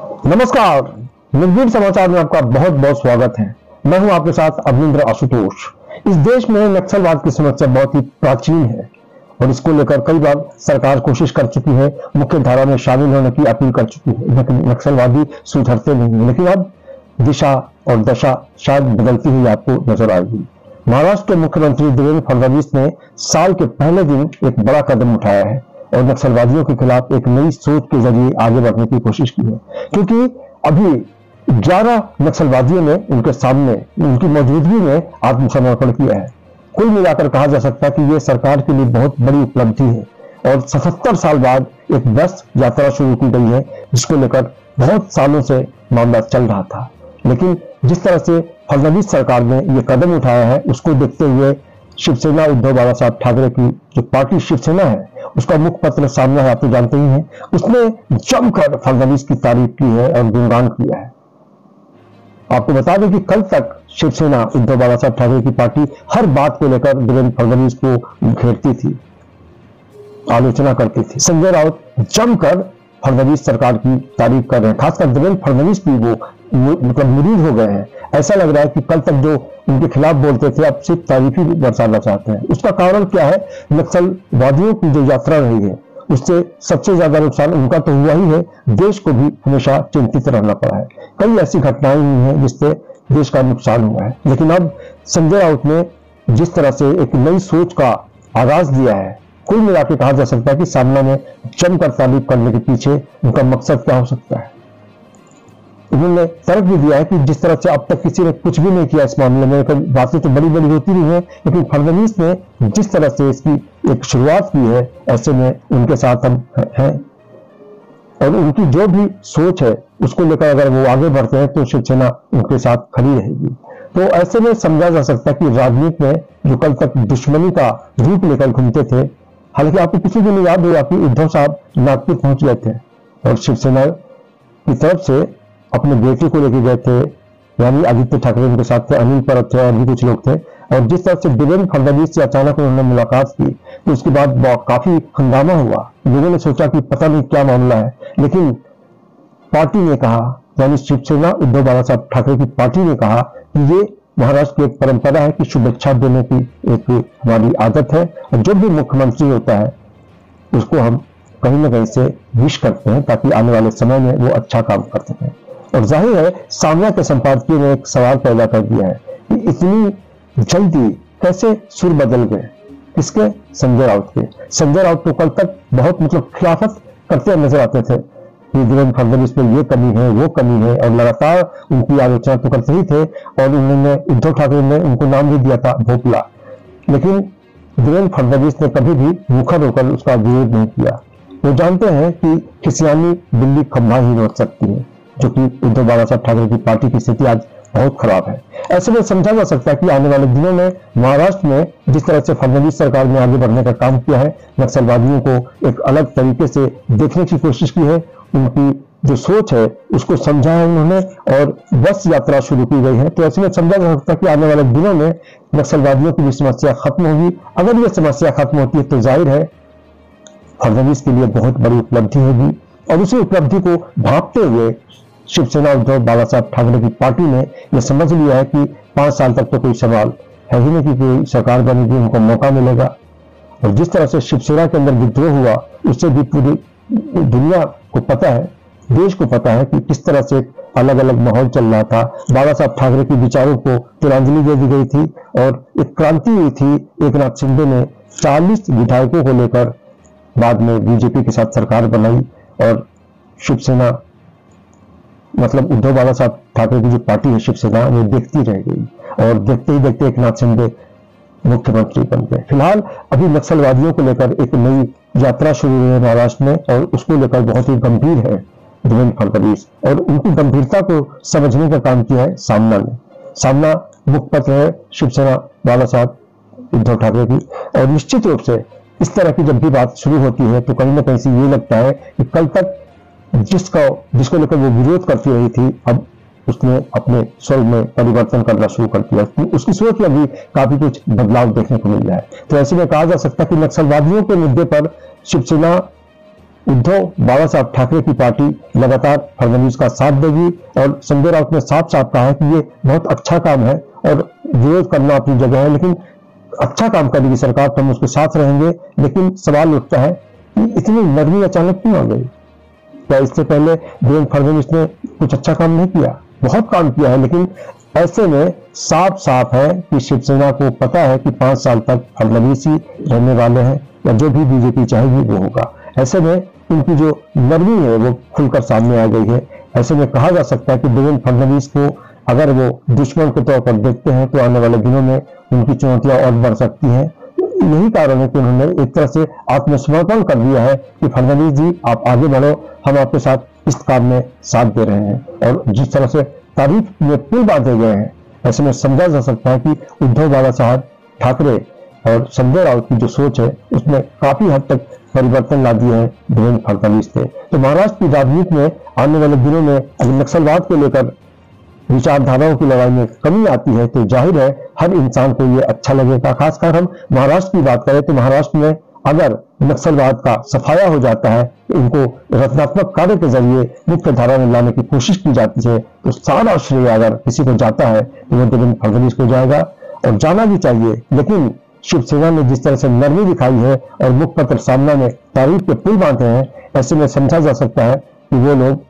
नमस्कार। निर्भीड समाचार में आपका बहुत बहुत स्वागत है। मैं हूं आपके साथ अवनिंद्र आशुतोष। इस देश में नक्सलवाद की समस्या बहुत ही प्राचीन है और इसको लेकर कई बार सरकार कोशिश कर चुकी है, मुख्य धारा में शामिल होने की अपील कर चुकी है, लेकिन नक्सलवादी सुधरते नहीं है। लेकिन अब दिशा और दशा शायद बदलती हुई आपको नजर आएगी। महाराष्ट्र के मुख्यमंत्री देवेंद्र फडणवीस ने साल के पहले दिन एक बड़ा कदम उठाया है और नक्सलवादियों के खिलाफ एक नई सोच के जरिए आगे बढ़ने की कोशिश की है, क्योंकि अभी 11 नक्सलवादियों ने उनके सामने उनकी मौजूदगी में आत्मसमर्पण किया है। कुल मिलाकर कहा जा सकता है कि यह सरकार के लिए बहुत बड़ी उपलब्धि है और 77 साल बाद एक बस यात्रा शुरू की गई है, जिसको लेकर बहुत सालों से मामला चल रहा था। लेकिन जिस तरह से फडणवीस सरकार ने यह कदम उठाया है, उसको देखते हुए शिवसेना उद्धव बाला साहब ठाकरे की जो पार्टी शिवसेना है, उसका मुखपत्र सामने है, आप तो जानते ही हैं। उसने जमकर फडणवीस की तारीफ की है और गुणगान किया है। आपको बता दें कि कल तक शिवसेना उद्धव बाला साहब ठाकरे की पार्टी हर बात को लेकर देवेंद्र फडणवीस को घेरती थी, आलोचना करती थी। संजय राउत जमकर फडणवीस सरकार की तारीफ कर रहे हैं, खासकर देवेंद्र फडणवीस की वो मतलब मुरीद हो गए हैं। ऐसा लग रहा है कि कल तक जो उनके खिलाफ बोलते थे, अब सिर्फ तारीफ ही बरसाना चाहते हैं। उसका कारण क्या है? नक्सलवादियों की जो यात्रा रही है, उससे सबसे ज्यादा नुकसान उनका तो हुआ ही है, देश को भी हमेशा चिंतित रहना पड़ा है। कई ऐसी घटनाएं हुई हैं जिससे देश का नुकसान हुआ है। लेकिन अब संजय राउत ने जिस तरह से एक नई सोच का आगाज दिया है, कुल मिलाकर कहा जा सकता है कि सामना में जमकर तारीफ करने के पीछे उनका मकसद क्या हो सकता है। उन्होंने तर्क भी दिया है कि जिस तरह से अब तक किसी ने कुछ भी नहीं किया इस मामले में, बातें तो बड़ी बड़ी होती रही हैं, लेकिन फडणवीस ने जिस तरह से इसकी एक शुरुआत की है, ऐसे में उनके साथ हम हैं और उनकी जो भी सोच है उसको लेकर अगर वो आगे बढ़ते हैं तो शिवसेना उनके साथ खड़ी रहेगी। तो ऐसे में समझा जा सकता है कि राजनीति में जो कल तक दुश्मनी का रूप लेकर घूमते थे, हालांकि आपको किसी दिन याद होगा कि उद्धव साहब नागपुर पहुंच गए थे और शिवसेना की तरफ से अपने बेटे को लेके गए थे, यानी आदित्य ठाकरे उनके साथ थे, अनिल परब थे और भी कुछ लोग थे। और जिस तरह से देवेंद्र फडणवीस से अचानक उन्होंने मुलाकात की तो उसके बाद काफी हंगामा हुआ। लोगों ने सोचा कि पता नहीं क्या मामला है, लेकिन पार्टी ने कहा, यानी शिवसेना उद्धव बाला साहब ठाकरे की पार्टी ने कहा कि ये महाराष्ट्र की एक परंपरा है कि शुभेच्छा देने की एक हमारी आदत है और जब भी मुख्यमंत्री होता है उसको हम कहीं ना कहीं से विश करते हैं ताकि आने वाले समय में वो अच्छा काम कर सकें। और जाहिर है सामना के संपादकीय ने एक सवाल पैदा कर दिया है कि इतनी जल्दी कैसे सुर बदल गए, किसके? संजय राउत के। संजय राउत तो कल तक बहुत मतलब खिलाफत करते नजर आते थे कि देवेंद्र फडणवीस में ये कमी है, वो कमी है, और लगातार उनकी आलोचना तो करते ही थे। और उन्होंने उद्धव ठाकरे ने उनको नाम भी दिया था भोपला, लेकिन देवेंद्र फडणवीस ने कभी भी मुखर होकर उसका विरोध नहीं किया। वो जानते हैं कि खिसियानी बिल्ली खंभा ही रोक सकती है, जो कि उद्धव बाला साहब ठाकरे की पार्टी की स्थिति आज बहुत खराब है। ऐसे में समझा जा सकता है कि आने वाले दिनों में महाराष्ट्र में जिस तरह से फडणवीस सरकार ने आगे बढ़ने का काम किया है, नक्सलवादियों को एक अलग तरीके से देखने की कोशिश की है, उनकी जो सोच है उसको समझा है उन्होंने और बस यात्रा शुरू की गई है। तो ऐसे में समझा जा सकता है कि आने वाले दिनों में नक्सलवादियों की भी समस्या खत्म होगी। अगर यह समस्या खत्म होती है तो जाहिर है फडणवीस के लिए बहुत बड़ी उपलब्धि होगी और उसी उपलब्धि को भांपते हुए शिवसेना उद्धव बाला साहब ठाकरे की पार्टी ने यह समझ लिया है कि 5 साल तक तो कोई सवाल है ही नहीं कि कोई सरकार बनेगी, उनको मौका मिलेगा। और जिस तरह से शिवसेना के अंदर विद्रोह हुआ, उससे भी पूरी दुनिया को पता है, देश को पता है कि किस तरह से अलग अलग माहौल चल रहा था। बाला साहब ठाकरे के विचारों को तिलांजलि दे दी गई थी और एक क्रांति हुई थी। एकनाथ शिंदे ने 40 विधायकों को लेकर बाद में बीजेपी के साथ सरकार बनाई और शिवसेना मतलब उद्धव बाला साहब ठाकरे की जो पार्टी है शिवसेना, वो देखती रह गई और देखते ही देखते एकनाथ शिंदे मुख्यमंत्री बन गए। फिलहाल अभी नक्सलवादियों को लेकर एक नई यात्रा शुरू हुई है महाराष्ट्र में और उसको लेकर बहुत ही गंभीर है देवेंद्र फडणवीस और उनकी गंभीरता को समझने का काम किया है सामना ने। सामना मुखपत्र है शिवसेना बाला साहब उद्धव ठाकरे की और निश्चित रूप से इस तरह की जब भी बात शुरू होती है तो कहीं ना कहीं से ये लगता है कि कल तक जिसको लेकर वो विरोध करती रही थी, अब उसने अपने स्वर में परिवर्तन करना शुरू कर दिया। उसकी सोच में भी काफी कुछ बदलाव देखने को मिल रहा है। तो ऐसे में कहा जा सकता है कि नक्सलवादियों के मुद्दे पर शिवसेना उद्धव बाला साहब ठाकरे की पार्टी लगातार फडणवीस का साथ देगी और संजय राउत ने साफ साफ कहा है कि ये बहुत अच्छा काम है और विरोध करना अपनी जगह है, लेकिन अच्छा काम करेगी सरकार तो हम उसके साथ रहेंगे। लेकिन सवाल उठता है कि इतनी नरमी अचानक क्यों आ गई? क्या इससे पहले देवेंद्र फडणवीस ने कुछ अच्छा काम नहीं किया? बहुत काम किया है, लेकिन ऐसे में साफ साफ है कि शिवसेना को पता है कि 5 साल तक फडणवीस ही रहने वाले हैं या जो भी बीजेपी चाहेगी वो होगा। ऐसे में उनकी जो नरमी है वो खुलकर सामने आ गई है। ऐसे में कहा जा सकता है कि देवेंद्र फडणवीस को अगर वो दुश्मन के तौर पर देखते हैं तो आने वाले दिनों में उनकी चुनौतियां और बढ़ सकती हैं। यही कारण है कि उन्होंने एक तरह से आत्मसमर्पण कर दिया है कि फडणवीस जी आप आगे बढ़ो, हम आपके साथ इस काम में साथ दे रहे हैं। और जिस तरह से तारीफ में पुल बांधे गए हैं, ऐसे में समझा जा सकता है कि उद्धव बाला साहब ठाकरे और संजय राउत की जो सोच है उसमें काफी हद तक परिवर्तन ला दिए हैं देवेंद्र फडणवीस ने। तो महाराष्ट्र की राजनीति में आने वाले दिनों में अगर नक्सलवाद को लेकर विचारधाराओं की लड़ाई में कमी आती है तो जाहिर है हर इंसान को ये अच्छा लगेगा। खासकर हम महाराष्ट्र की बात करें तो महाराष्ट्र में अगर नक्सलवाद का सफाया हो जाता है तो उनको रचनात्मक कार्य के जरिए मुख्य धारा में लाने की कोशिश की जाती है, तो सारा श्रेय अगर किसी को जाता है तो वो देवेंद्र फडणवीस को जाएगा और जाना भी चाहिए। लेकिन शिवसेना ने जिस तरह से नरमी दिखाई है और मुखपत्र सामना में तारीफ के पुल बांधे हैं, ऐसे में समझा जा सकता है कि वो लोग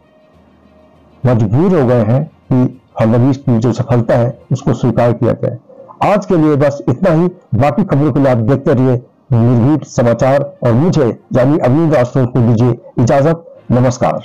मजबूर हो गए हैं कि फडणवीस की जो सफलता है उसको स्वीकार किया जाए। आज के लिए बस इतना ही। बाकी खबरों के लिए आप देखते रहिए निर्भीक समाचार और मुझे यानी अवनींद्र आशुतोष को दीजिए इजाजत। नमस्कार।